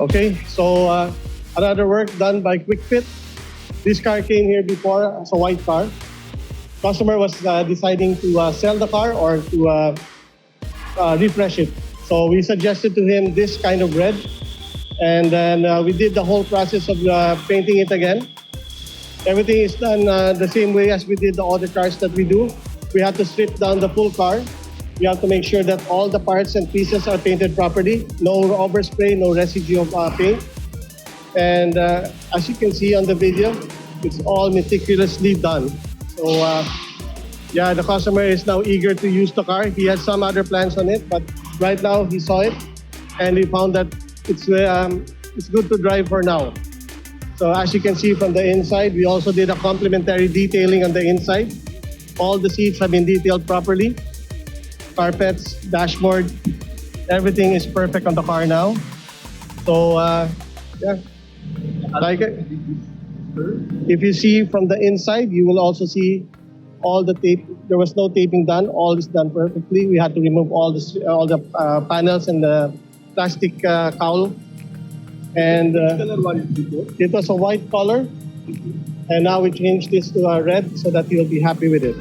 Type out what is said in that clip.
Okay, so another work done by Quick Fit. This car came here before as a white car. Customer was deciding to sell the car or to refresh it. So we suggested to him this kind of red, and then we did the whole process of painting it again. Everything is done the same way as we did the other cars that we do. We have to strip down the full car. We have to make sure that all the parts and pieces are painted properly. No overspray, no residue of paint. And as you can see on the video, it's all meticulously done. So yeah, the customer is now eager to use the car. He had some other plans on it, but right now he saw it and he found that it's good to drive for now. So as you can see from the inside, we also did a complimentary detailing on the inside. All the seats have been detailed properly. Carpets, dashboard, everything is perfect on the car now. So yeah, I like it. If you see from the inside, you will also see all the tape. There was no taping done. All is done perfectly. We had to remove all the panels and the plastic cowl. And it was a white color, and now we changed this to a red so that you'll be happy with it.